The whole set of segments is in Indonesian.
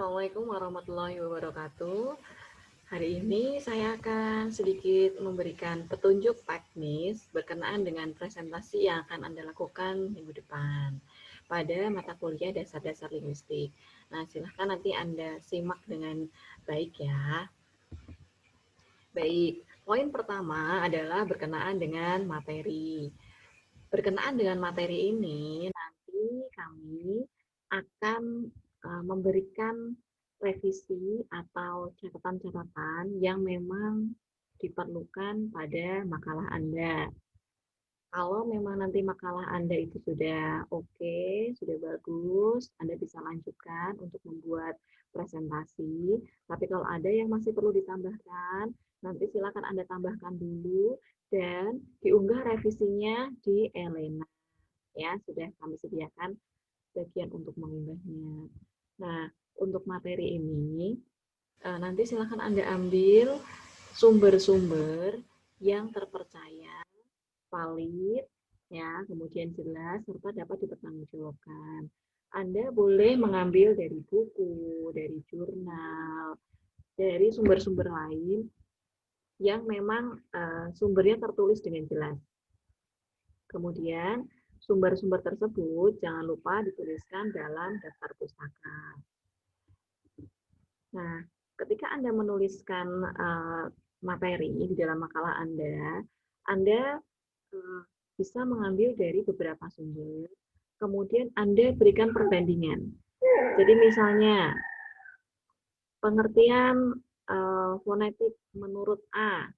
Assalamualaikum warahmatullahi wabarakatuh. Hari ini saya akan sedikit memberikan petunjuk teknis berkenaan dengan presentasi yang akan Anda lakukan minggu depan pada mata kuliah dasar-dasar linguistik. Nah, silahkan nanti Anda simak dengan baik ya. Baik, poin pertama adalah berkenaan dengan materi. Berkenaan dengan materi ini, nanti kami akan memberikan revisi atau catatan-catatan yang memang diperlukan pada makalah Anda. Kalau memang nanti makalah Anda itu sudah oke, sudah bagus, Anda bisa lanjutkan untuk membuat presentasi. Tapi kalau ada yang masih perlu ditambahkan, nanti silakan Anda tambahkan dulu dan diunggah revisinya di Elena. Ya, sudah kami sediakan bagian untuk mengunggahnya. Nah, untuk materi ini, nanti silakan Anda ambil sumber-sumber yang terpercaya, valid, ya, kemudian jelas, serta dapat dipertanggungjawabkan. Anda boleh mengambil dari buku, dari jurnal, dari sumber-sumber lain yang memang sumbernya tertulis dengan jelas. Kemudian, sumber-sumber tersebut jangan lupa dituliskan dalam daftar pustaka. Nah, ketika Anda menuliskan materi di dalam makalah Anda bisa mengambil dari beberapa sumber, kemudian Anda berikan perbandingan. Jadi misalnya, pengertian fonetik menurut A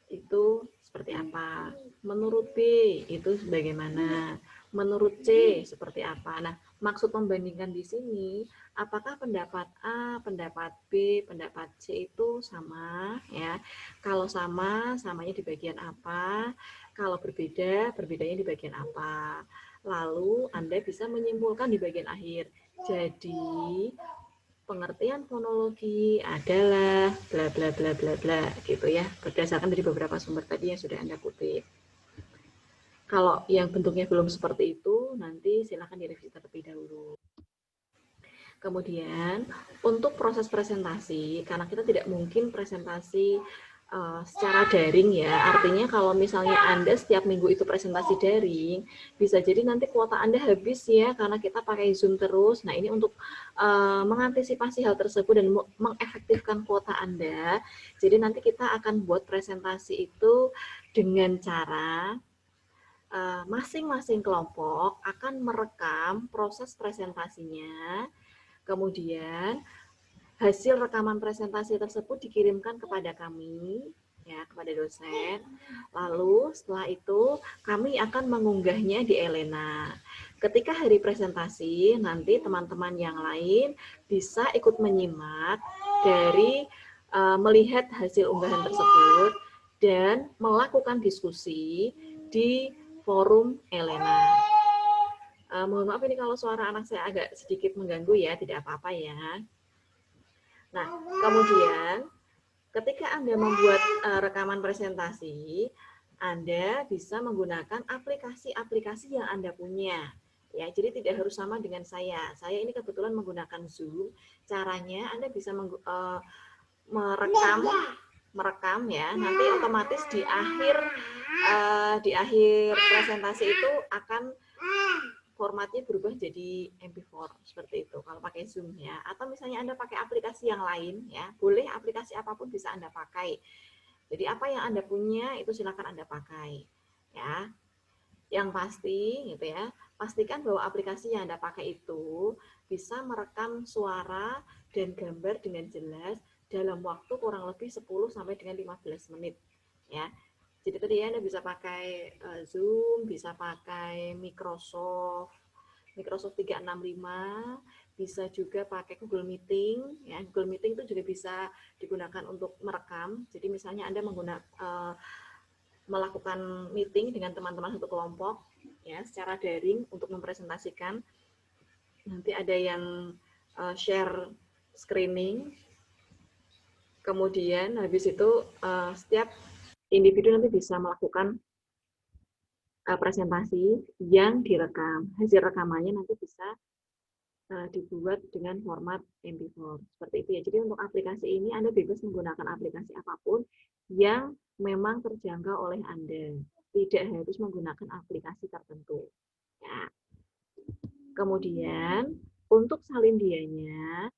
itu seperti apa, menurut B itu bagaimana, menurut C seperti apa. Nah, maksud membandingkan di sini, apakah pendapat A, pendapat B, pendapat C itu sama ya? Kalau sama, samanya di bagian apa? Kalau berbeda, berbedanya di bagian apa? Lalu Anda bisa menyimpulkan di bagian akhir. Jadi, pengertian fonologi adalah bla bla bla bla bla gitu ya, berdasarkan dari beberapa sumber tadi yang sudah Anda kutip. Kalau yang bentuknya belum seperti itu, nanti silakan direvisi terlebih dahulu. Kemudian untuk proses presentasi, karena kita tidak mungkin presentasi secara daring ya, artinya kalau misalnya Anda setiap minggu itu presentasi daring, bisa jadi nanti kuota Anda habis ya, karena kita pakai Zoom terus. Nah, ini untuk mengantisipasi hal tersebut dan mengefektifkan kuota Anda, jadi nanti kita akan buat presentasi itu dengan cara masing-masing kelompok akan merekam proses presentasinya, kemudian hasil rekaman presentasi tersebut dikirimkan kepada kami, ya, kepada dosen. Lalu setelah itu kami akan mengunggahnya di Elena. Ketika hari presentasi, nanti teman-teman yang lain bisa ikut menyimak dari melihat hasil unggahan tersebut dan melakukan diskusi di forum Elena. Mohon maaf ini kalau suara anak saya agak sedikit mengganggu ya, tidak apa-apa ya. Nah, kemudian ketika Anda membuat rekaman presentasi, Anda bisa menggunakan aplikasi-aplikasi yang Anda punya. Ya, jadi tidak harus sama dengan saya. Saya ini kebetulan menggunakan Zoom. Caranya Anda bisa merekam ya. Nanti otomatis di akhir presentasi itu akan formatnya berubah jadi MP4 seperti itu kalau pakai Zoom ya. Atau misalnya Anda pakai aplikasi yang lain ya, boleh aplikasi apapun bisa Anda pakai. Jadi apa yang Anda punya itu silakan Anda pakai ya. Yang pasti gitu ya, pastikan bahwa aplikasi yang Anda pakai itu bisa merekam suara dan gambar dengan jelas dalam waktu kurang lebih 10 sampai dengan 15 menit ya. Jadi tadi Anda bisa pakai Zoom, bisa pakai Microsoft 365, bisa juga pakai Google Meeting. Ya, Google Meeting itu juga bisa digunakan untuk merekam. Jadi misalnya Anda melakukan meeting dengan teman-teman satu kelompok, ya, secara daring untuk mempresentasikan. Nanti ada yang share screening. Kemudian habis itu setiap individu nanti bisa melakukan presentasi yang direkam. Hasil rekamannya nanti bisa dibuat dengan format MP4 seperti itu ya. Jadi untuk aplikasi ini Anda bebas menggunakan aplikasi apapun yang memang terjangkau oleh Anda, tidak harus menggunakan aplikasi tertentu. Ya. Kemudian untuk salin dianya,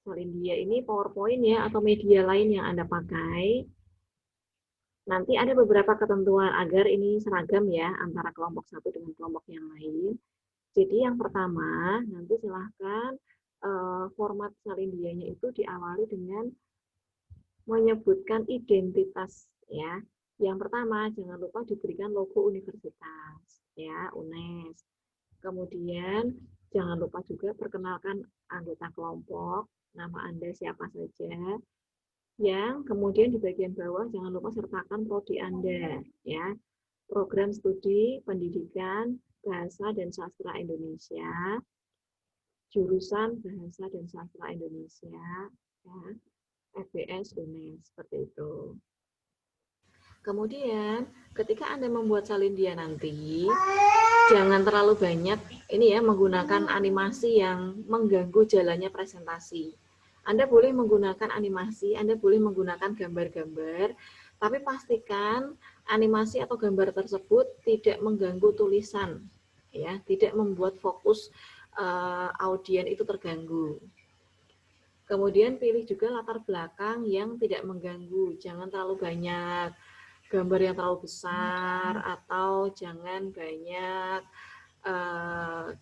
salin dia ini PowerPoint ya atau media lain yang Anda pakai. Nanti ada beberapa ketentuan agar ini seragam ya antara kelompok satu dengan kelompok yang lain. Jadi yang pertama, nanti silahkan format salin dianya itu diawali dengan menyebutkan identitas ya. Yang pertama, jangan lupa diberikan logo universitas ya, UNES. Kemudian jangan lupa juga perkenalkan anggota kelompok, nama Anda siapa saja. Yang kemudian di bagian bawah jangan lupa sertakan prodi Anda ya. Program studi pendidikan Bahasa dan Sastra Indonesia, jurusan Bahasa dan Sastra Indonesia, ya, FBS UNES, seperti itu. Kemudian, ketika Anda membuat salin dia nanti, jangan terlalu banyak ini ya menggunakan animasi yang mengganggu jalannya presentasi. Anda boleh menggunakan animasi, Anda boleh menggunakan gambar-gambar, tapi pastikan animasi atau gambar tersebut tidak mengganggu tulisan, ya, tidak membuat fokus audien itu terganggu. Kemudian pilih juga latar belakang yang tidak mengganggu, jangan terlalu banyak gambar yang terlalu besar atau jangan banyak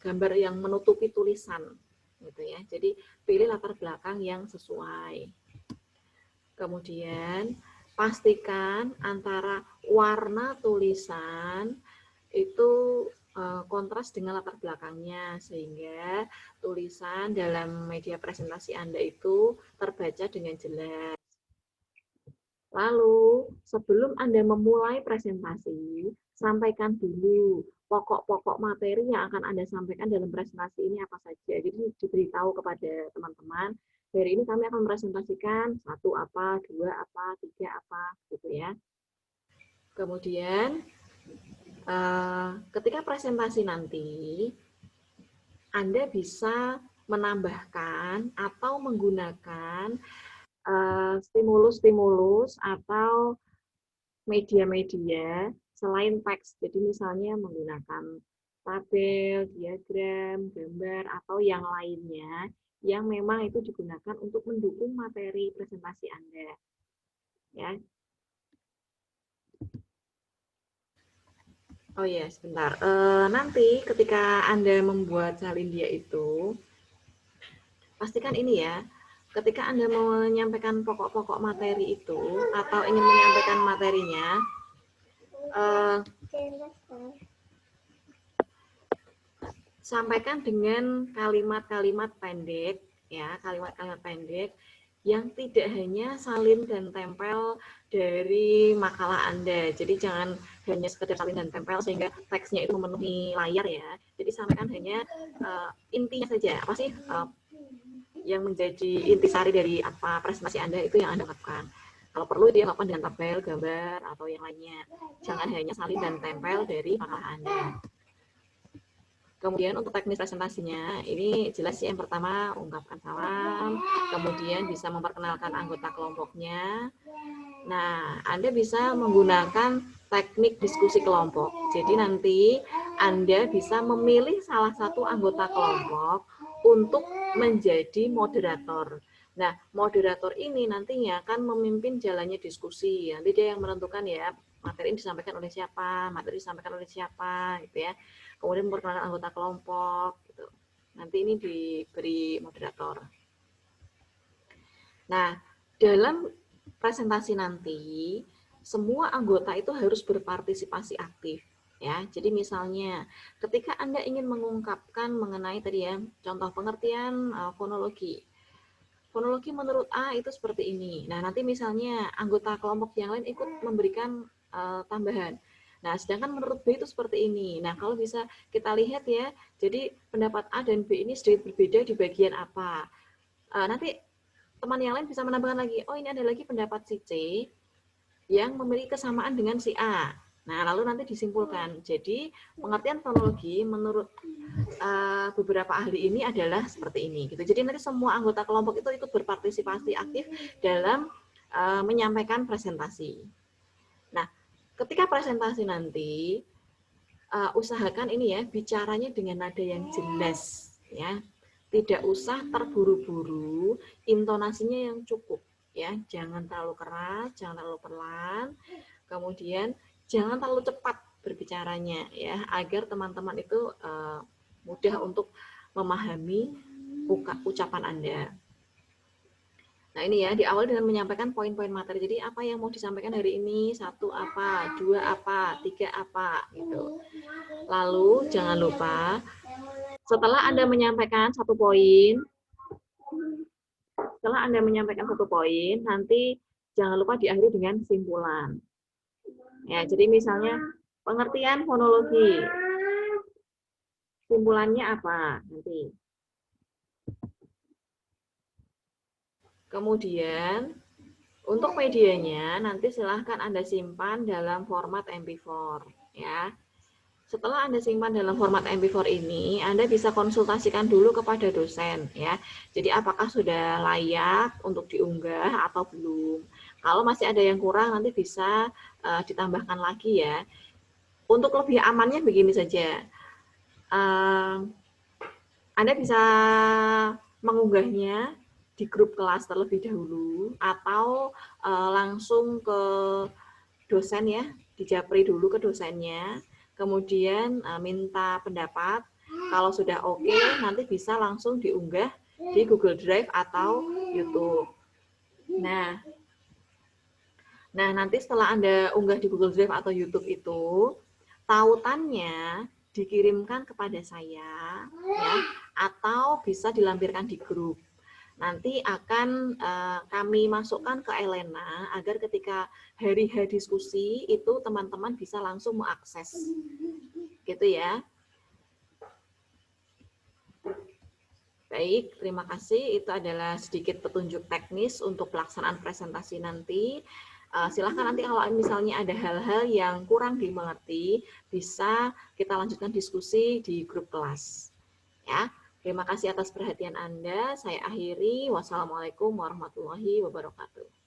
gambar yang menutupi tulisan gitu ya. Jadi pilih latar belakang yang sesuai. Kemudian pastikan antara warna tulisan itu kontras dengan latar belakangnya sehingga tulisan dalam media presentasi Anda itu terbaca dengan jelas. Lalu, sebelum Anda memulai presentasi, sampaikan dulu pokok-pokok materi yang akan Anda sampaikan dalam presentasi ini apa saja. Jadi diberitahu kepada teman-teman, hari ini kami akan presentasikan 1 apa, 2 apa, 3 apa, gitu ya. Kemudian, ketika presentasi nanti, Anda bisa menambahkan atau menggunakan stimulus-stimulus atau media-media selain teks. Jadi misalnya menggunakan tabel, diagram, gambar, atau yang lainnya yang memang itu digunakan untuk mendukung materi presentasi Anda. Ya. Oh ya, sebentar. Nanti ketika Anda membuat salin dia itu, pastikan ini ya, ketika Anda mau menyampaikan pokok-pokok materi itu atau ingin menyampaikan materinya, sampaikan dengan kalimat-kalimat pendek, ya, kalimat-kalimat pendek yang tidak hanya salin dan tempel dari makalah Anda. Jadi jangan hanya sekedar salin dan tempel sehingga teksnya itu memenuhi layar ya. Jadi sampaikan hanya intinya saja. Apa sih yang menjadi intisari dari apa presentasi Anda itu yang Anda lakukan. Kalau perlu dia lakukan dengan tabel, gambar, atau yang lainnya. Jangan hanya salin dan tempel dari makalah Anda. Kemudian untuk teknis presentasinya, ini jelas sih yang pertama ungkapkan salam, kemudian bisa memperkenalkan anggota kelompoknya. Nah, Anda bisa menggunakan teknik diskusi kelompok. Jadi nanti Anda bisa memilih salah satu anggota kelompok untuk menjadi moderator. Nah, moderator ini nantinya akan memimpin jalannya diskusi. Nanti dia yang menentukan ya, materi ini disampaikan oleh siapa, materi disampaikan oleh siapa, gitu ya. Kemudian memperkenalkan anggota kelompok, gitu. Nanti ini diberi moderator. Nah, dalam presentasi nanti, semua anggota itu harus berpartisipasi aktif. Ya, jadi misalnya ketika Anda ingin mengungkapkan mengenai tadi ya contoh pengertian fonologi. Fonologi menurut A itu seperti ini. Nah, nanti misalnya anggota kelompok yang lain ikut memberikan tambahan. Nah, sedangkan menurut B itu seperti ini. Nah, kalau bisa kita lihat ya, jadi pendapat A dan B ini sedikit berbeda di bagian apa. Nanti teman yang lain bisa menambahkan lagi, oh ini ada lagi pendapat si C yang memiliki kesamaan dengan si A. Nah, lalu nanti disimpulkan. Jadi, pengertian fonologi menurut beberapa ahli ini adalah seperti ini. Gitu. Jadi, nanti semua anggota kelompok itu ikut berpartisipasi aktif dalam menyampaikan presentasi. Nah, ketika presentasi nanti, usahakan ini ya, bicaranya dengan nada yang jelas. Ya. Tidak usah terburu-buru, intonasinya yang cukup. Ya, jangan terlalu keras, jangan terlalu pelan. Kemudian jangan terlalu cepat berbicaranya ya, agar teman-teman itu mudah untuk memahami ucapan Anda. Nah ini ya, diawali dengan menyampaikan poin-poin materi. Jadi apa yang mau disampaikan hari ini, 1 apa, 2 apa, 3 apa, gitu. Lalu jangan lupa, setelah Anda menyampaikan satu poin, nanti jangan lupa diakhiri dengan kesimpulan. Ya, jadi misalnya pengertian fonologi. Simpulannya apa nanti? Kemudian untuk medianya nanti silahkan Anda simpan dalam format MP4 ya. Setelah Anda simpan dalam format MP4 ini, Anda bisa konsultasikan dulu kepada dosen ya. Jadi apakah sudah layak untuk diunggah atau belum? Kalau masih ada yang kurang nanti bisa ditambahkan lagi ya. Untuk lebih amannya begini saja. Anda bisa mengunggahnya di grup kelas terlebih dahulu atau langsung ke dosen ya, dijapri dulu ke dosennya, kemudian minta pendapat. Kalau sudah oke, nanti bisa langsung diunggah di Google Drive atau YouTube. Nah, nanti setelah Anda unggah di Google Drive atau YouTube itu, tautannya dikirimkan kepada saya ya, atau bisa dilampirkan di grup. Nanti akan kami masukkan ke Elena agar ketika hari H diskusi itu teman-teman bisa langsung mengakses. Gitu ya. Baik, terima kasih. Itu adalah sedikit petunjuk teknis untuk pelaksanaan presentasi nanti. Silahkan nanti kalau misalnya ada hal-hal yang kurang dimengerti, bisa kita lanjutkan diskusi di grup kelas. Ya, terima kasih atas perhatian Anda. Saya akhiri. Wassalamualaikum warahmatullahi wabarakatuh.